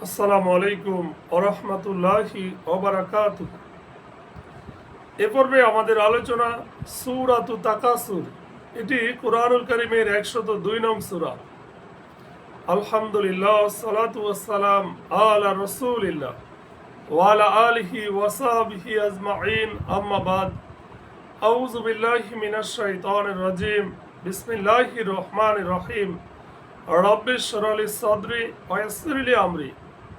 আসসালামু আলাইকুম ওরহমতুল্লাহি ওবারাকাতুহু। এ পর্বে আমাদের আলোচনা সূরাতু তাকাসুর। এটি কুরআনুল কারীমের 102 নং সূরা। আলহামদুলিল্লাহ, সালাতু ওয়াসসালাম আলা রাসূলিল্লাহ ওয়া আলা আলিহি ওয়া সাহবিহি আজমাইন, আম্মা বাদ। আউযু বিল্লাহি মিনাশ শাইতানির রাজিম। বিসমিল্লাহির রহমানির রহিম। রব্বি ইশরাহ লি সাদরি ওয়া ইয়াসসির লি আমরি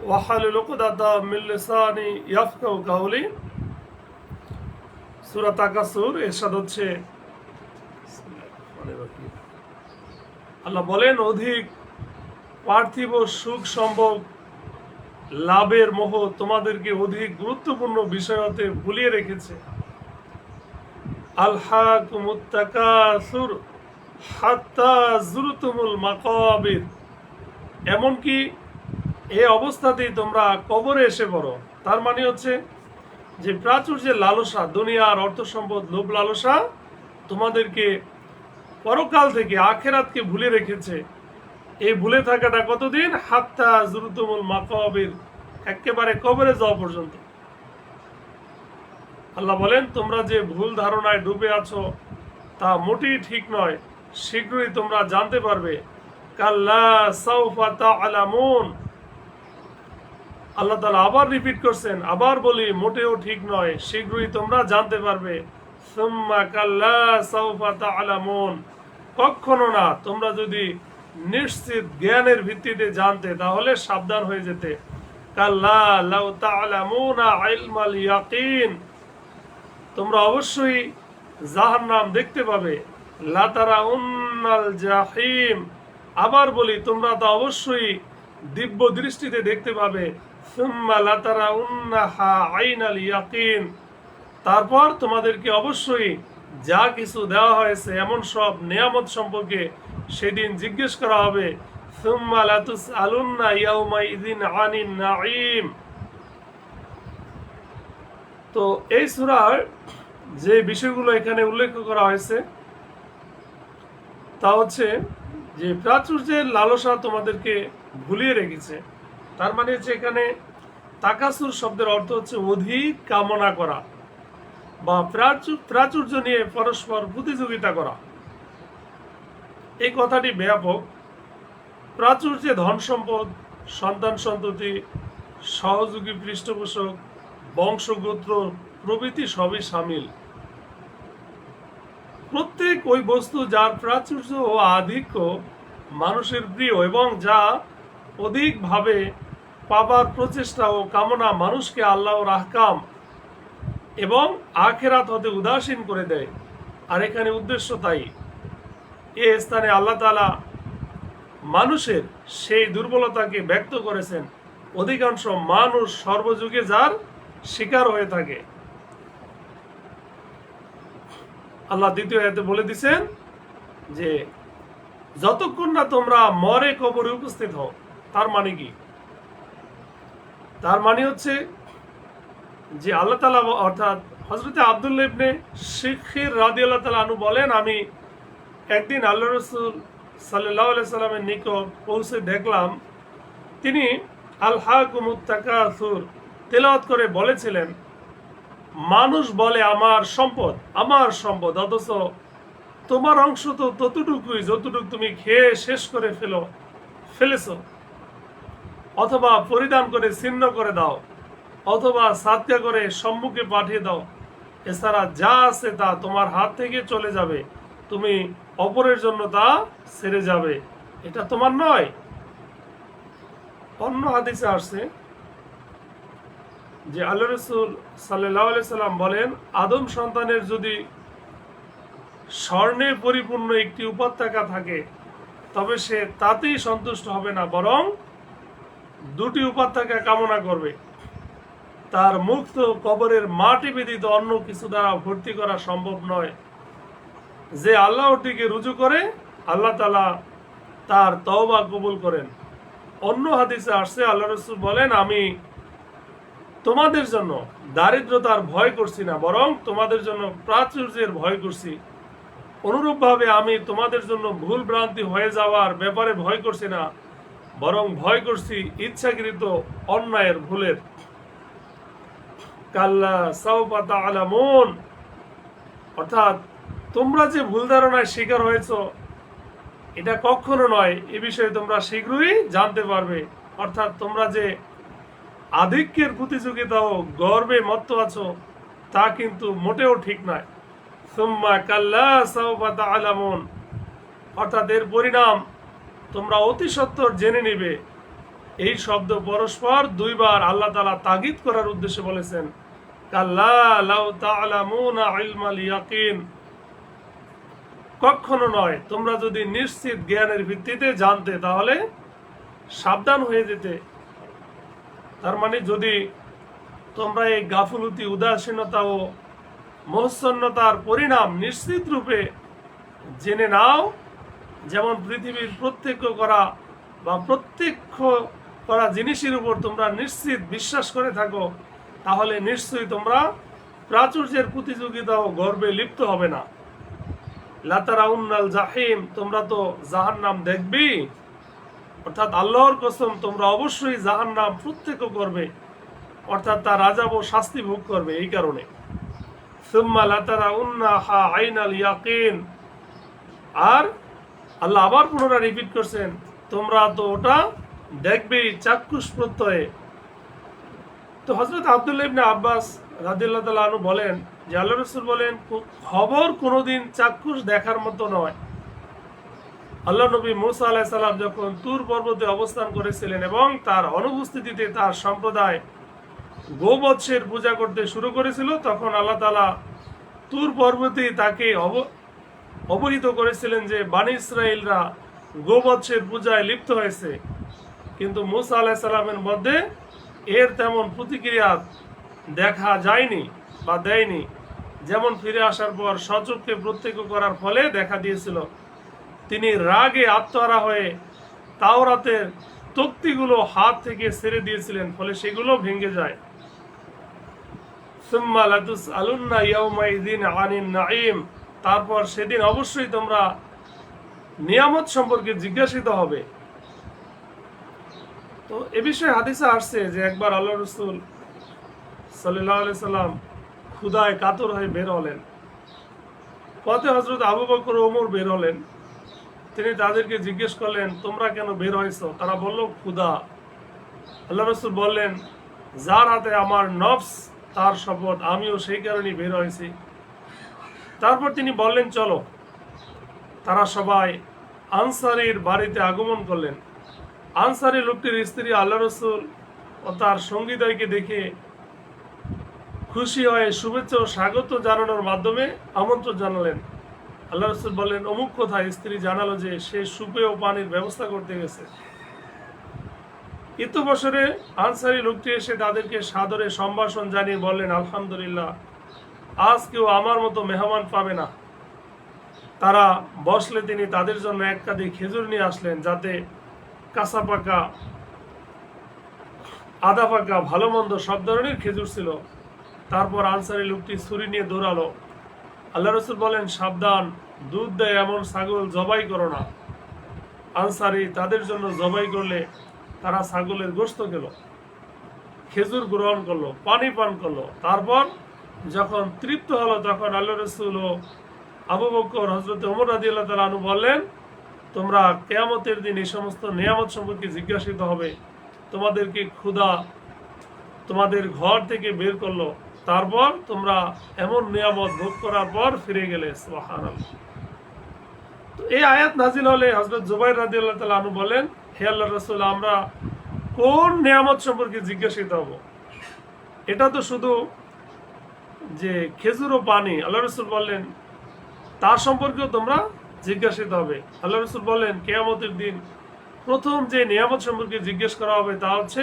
ওয়াহলুল উকদাতাম মিন লিসানি ইয়াফকাহু কাওলি। সূরা তাকাসুর এরশাদ হচ্ছে, আল্লাহ বলেন, অধিক পার্থিব সুখ সম্ভোগ লাভের মোহ তোমাদেরকে অধিক গুরুত্বপূর্ণ বিষয়তে ভুলিয়ে রেখেছে। আলহাকুমুত তাকাসুর হাত্তা যুরতুমুল মাকাবির। এমনকি এই অবস্থাতেই তোমরা কবরে এসে পড়ো। তার মানে হচ্ছে যে প্রাচুর্যের লালসা, দুনিয়ার অর্থ সম্পদ, লোভ লালসা তোমাদেরকে পরকাল থেকে আখেরাতকে ভুলে রেখেছে। এই ভুলে থাকাটা কতদিন? হাত্তা যুরতুমুল মাকাবির, একেবারে কবরে যাওয়া পর্যন্ত। আল্লাহ বলেন, তোমরা যে ভুল ধারণায় ডুবে আছো তা মোটেই ঠিক নয়। শীঘ্রই তোমরা জানতে পারবে। কাল্লা সাউফা তা'লামুন। আল্লাহ তাআলা আবার রিপিট করছেন, আবার বলি, মোটেও ঠিক নয়, শীঘ্রই তোমরা জানতে পারবে। সুম্মা কাল্লা সাউফা তা'লামুন। কখনো না, তোমরা যদি নিশ্চিত জ্ঞানের ভিত্তিতে জানতে তাহলে সাবধান হয়ে যেতে। কাল্লা লাউ তা'লামুনা ইলমাল ইয়াকিন। তোমরা অবশ্যই জাহান্নাম দেখতে পাবে। লা তারাউন্নাল জাহিম। আবার বলি, তোমরা তা অবশ্যই দিব্য দৃষ্টিতে দেখতে পাবে। সুম্মা লা তারাউন্নাহা আইনাল ইয়াকিন। তারপর তোমাদেরকে অবশ্যই যা কিছু দেওয়া হয়েছে এমন সব নিয়ামত সম্পর্কে সেদিন জিজ্ঞেস করা হবে। সুম্মা লা তুসআলুন্না ইয়াউমাইযিন আনিন নাঈম। তো এই সূরার যে বিষয়গুলো এখানে উল্লেখ করা হয়েছে তা হচ্ছে যে প্রাচুর্যের লালসা তোমাদেরকে ভুলিয়ে রেখেছে। তার মানে হচ্ছে এখানে তাকাসুর শব্দের অর্থ হচ্ছে অধিক কামনা করা বা প্রাচুর্য নিয়ে পরস্পর প্রতিযোগিতা করা। এই কথাটি ব্যাপক। প্রাচুর্যে ধন সম্পদ, সন্তান সন্ততি, সহযোগী পৃষ্ঠপোষক, বংশগোত্র প্রভৃতি সবই সামিল। প্রত্যেক ওই বস্তু যার প্রাচুর্য ও আধিক্য মানুষের প্রিয় এবং যা অধিকভাবে পাবার প্রচেষ্টা ও কামনা মানুষকে আল্লাহর আহকাম এবং আখেরাত হতে উদাসীন করে দেয়। আর এখানে উদ্দেশ্য তাই। এ স্থানে আল্লাহ তাআলা মানুষের সেই দুর্বলতাকে ব্যক্ত করেছেন। অধিকাংশ মানুষ সর্বযুগে যার শিকার হয়ে থাকে। আল্লাহ দ্বিতীয় আয়াতে বলে দিছেন যে যতক্ষণ না তোমরা মরে কবরে উপস্থিত হও। তার মানে কি? তার মানে হচ্ছে যে আল্লাহ তাআলা অর্থাৎ হযরতে আব্দুল্লাহ ইবনে শিখর রাদিয়াল্লাহু তাআলা আনহু বলেন, আমি একদিন আল্লাহ রাসূল সাল্লাল্লাহু আলাইহি সাল্লামের নিকট পৌঁছে দেখলাম তিনি আলহাকুমুত তাকাসুর তেলাওয়াত করে বলেছিলেন, মানুষ বলে আমার সম্পদ, আমার সম্পদ, অথচ তোমার অংশ তো ততটুকুই যতটুকু তুমি খেয়ে শেষ করে ফেলেছ, অথবা পরিধান করে ছিন্ন করে দাও, অথবা সাদকা করে সম্মুখে পাঠিয়ে দাও। এছাড়া যা আছে তা তোমার হাত থেকে চলে যাবে, তুমি অপরের জন্য তা ছেড়ে যাবে। এটা তোমার নয়। অন্য হাদিসে আসছে যে আল্লাহ রাসূল সাল্লাল্লাহু আলাইহি সাল্লাম বলেন, আদম সন্তানের যদি স্বর্ণে পরিপূর্ণ একটি উপত্যকা থাকে তবে সে তাতেই সন্তুষ্ট হবে না, বরং দুটি উপত্যকা কামনা করবে। তার মুখ তো কবরের মাটি ব্যতীত অন্য কিছু দ্বারা ভর্তি করা সম্ভব নয়। যে আল্লাহর দিকে রুজু করে আল্লাহ তাআলা তার তওবা কবুল করেন। অন্য হাদিসে আসছে আল্লাহ রাসূল বলেন, আমি তোমাদের জন্য দারিদ্রতার ভয় করছি না, বরং তোমাদের জন্য প্রাচুর্যের ভয় করছি। অনুরূপভাবে আমি তোমাদের জন্য ভুল ভ্রান্তি হয়ে যাওয়ার ব্যাপারে ভয় করছি না, বরং ভয় করছি ইচ্ছাকৃত অন্যায়ের ভুলের। কাল্লা সাউফা তা'লামুন, অর্থাৎ তোমরা যে ভুল ধারণায় শিকার হয়েছো এটা কখনো নয়, এ বিষয়ে তোমরা শীঘ্রই জানতে পারবে। অর্থাৎ তোমরা যে আধিক্যের প্রতিযোগিতা ও গর্বে মত্ত আছো তা কিন্তু মোটেও ঠিক নয়। সুম্মা কাল্লা সাউফা তা'লামুন, অর্থাৎ এর পরিণাম তোমরা অতি সত্বর জেনে নিবে। এই শব্দ পরস্পর দুইবার আল্লাহ তাআলা তাগিদ করার উদ্দেশ্যে বলেছেন। কাল্লা লাউ তা'লামুনা ইলমাল ইয়াকিন, কখনো নয়, তোমরা যদি নিশ্চিত জ্ঞানের ভিত্তিতে জানতে তাহলে সাবধান হয়ে যেতে। তার মানে যদি তোমরা এই গাফলতি, উদাসীনতা ও মোহচ্ছন্নতার পরিণাম নিশ্চিত রূপে জেনে নাও, যেমন পৃথিবীর প্রত্যক্ষ করা বা প্রত্যক্ষ করা জিনিসের উপর তোমরা নিশ্চিত বিশ্বাস করে থাকো, তাহলে নিশ্চয়ই তোমরা প্রাচুর্যের প্রতিযোগিতা ও গর্বে লিপ্ত হবে না। লাতারাউন্নাল জাহিম, তোমরা তো জাহান্নাম দেখবি, অর্থাৎ আল্লাহর কসম তোমরা অবশ্যই জাহান্নাম প্রত্যক্ষ করবে, অর্থাৎ তার আযাব ও শাস্তি ভোগ করবে। এই কারণে সুম্মা লাতারাউন্নাহা আইনাল ইয়াকিন, আর আল্লাহ আবার পুনরায় রিপিট করছেন, তোমরা তো ওটা দেখবেই চাক্ষুষ প্রত্যয়ে। তো হযরত আব্দুল্লাহ ইবনে আব্বাস রাদিয়াল্লাহু তাআলা আনহু বলেন যে আল্লাহ রাসূল বলেন, খবর কোনোদিন চাক্ষুষ দেখার মতো নয়। আল্লাহ নবী মুসা আলাইহিস সালাম যখন তুর পর্বতে অবস্থান করেছিলেন এবং তার অনুপস্থিতিতে তার সম্প্রদায় গোবৎসের পূজা করতে শুরু করেছিল, তখন আল্লাহ তাআলা তুর পর্বতে তাকে অবহিত করেছিলেন যে বনী ইসরাইলরা গোবৎসের পূজায় লিপ্ত হয়েছে। কিন্তু মুসা আলাইহিস সালামের মধ্যে এর তেমন প্রতিক্রিয়া দেখা যায়নি বা দেয়নি, যেমন ফিরে আসার পর সচক্ষে প্রত্যক্ষ করার ফলে দেখা দিয়েছিল। তিনি রাগে আত্মহারা হয়ে তাওরাতের তক্তিগুলো হাত থেকে ছেড়ে দিয়েছিলেন, ফলে সেগুলো ভেঙে যায়। সুম্মা লাতুসআলুন্না ইয়াউমাইযিন আনিন নাঈম, তারপর সেদিন অবশ্যই তোমরা নিয়ামত সম্পর্কে জিজ্ঞাসিত হবে। তো এ বিষয়ে হাদিসে আসছে যে একবার আল্লাহ রাসূল সাল্লাল্লাহু আলাইহি সাল্লাম ক্ষুধায় কাতর হয়ে বের হলেন। পথে হযরত আবু বকর ও ওমর বের হলেন। তিনি তাদেরকে জিজ্ঞেস করলেন, তোমরা কেন বের হয়েছো? তারা বলল, ক্ষুধা। আল্লাহ রাসূল বললেন, যার হাতে আমার নফস তার শপথ, আমিও সেই কারণেই বের হয়েছি। তারপর তিনি বললেন, চলো। তারা সবাই আনসারীর বাড়িতে আগমন করলেন। আনসারী লোকটির স্ত্রী আল্লাহ রাসূল ও তার সঙ্গীদ্বয়কে দেখে খুশি হয়ে শুভেচ্ছা ও স্বাগত জানানোর মাধ্যমে আমন্ত্রণ জানালেন। আল্লাহ রাসূল বললেন, অমুক কোথায়? স্ত্রী জানালো যে সে সুপেয় পানির ব্যবস্থা করতে গেছে। ইতোবছরে আনসারী লোকটি এসে তাদেরকে সাদরে সম্ভাষণ জানিয়ে বললেন, আলহামদুলিল্লাহ, আজ কেউ আমার মতো মেহমান পাবে না। তারা বসলে তিনি তাদের জন্য এক কাঁদি খেজুর নিয়ে আসলেন, যাতে কাঁচা পাকা, আধা পাকা, ভালো মন্দ সব ধরনের খেজুর ছিল। তারপর আনসারী লোকটি ছুরি নিয়ে দৌড়ালো। আল্লাহ রাসূল বলেন, সাবধান, দুধ দেয় এমন ছাগল জবাই করো না। আনসারী তাদের জন্য জবাই করলে তারা ছাগলের গোশত খেলো, খেজুর গ্রহণ করলো, পানি পান করলো। তারপর যখন তৃপ্ত হলো তখন আল্লাহ রাসূল ও আবু বকর, হযরত ওমর রাদিয়াল্লাহু তাআলা আনহু বললেন, তোমরা কিয়ামতের দিন এই সমস্ত নিয়ামত সম্পর্কে জিজ্ঞাসিত হবে। তোমাদেরকে ক্ষুধা তোমাদের ঘর থেকে বের করলো, তারপর তোমরা এমন নিয়ামত ভোগ করার পর ফিরে গেলে। সুবহানাল্লাহ। তো এই আয়াত নাজিল হলে হযরত জুবাইর রাদিয়াল্লাহু তাআলা আনহু বলেন, হে আল্লাহর রাসূল, আমরা কোন নিয়ামত সম্পর্কে জিজ্ঞাসিত হব? এটা তো শুধু যে খেজুর ও পানি। আল্লাহ রাসূল বললেন, তার সম্পর্কেও তোমরা জিজ্ঞাসিত হবে। আল্লাহ রাসূল বললেন, কিয়ামতের দিন প্রথম যে নিয়ামত সম্পর্কে জিজ্ঞেস করা হবে তা হচ্ছে,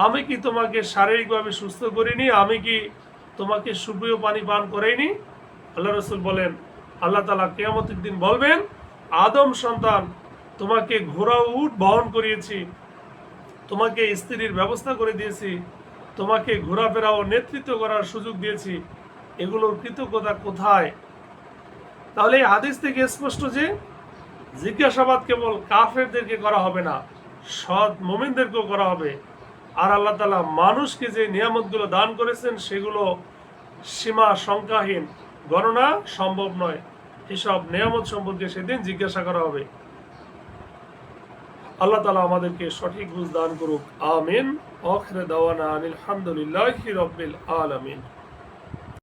আমি কি তোমাকে শারীরিকভাবে সুস্থ করিনি? আমি কি তোমাকে সুপেয় পানি পান করাইনি? আল্লাহ রাসূল বলেন, আল্লাহ তাআলা কিয়ামতের দিন বলবেন, আদম সন্তান, তোমাকে ঘোড়া উট বহন করিয়েছি, তোমাকে স্ত্রীর ব্যবস্থা করে দিয়েছি, তোমাকে ঘোরাফেরা ও নেতৃত্ব করার সুযোগ দিয়েছি, এগুলোর কৃতজ্ঞতা কোথায়? তাহলে এই হাদিস থেকে স্পষ্ট যে জিজ্ঞাসাবাদ কেবল কাফেরদেরকে করা হবে না, সৎ মুমিনদেরকেও করা হবে। আর আল্লাহ তাআলা মানুষকে যে নিয়ামতগুলো দান করেছেন সেগুলো সীমা সংখ্যাহীন, গণনা সম্ভব নয়। এসব নিয়ামত সম্পর্কে সেদিন জিজ্ঞাসা করা হবে। আল্লাহ তাআলা আমাদেরকে সঠিক বুঝ দান করুক। আমিন। আখির দাওয়ানা আনিল হামদুলিল্লাহি রাব্বিল আলামিন।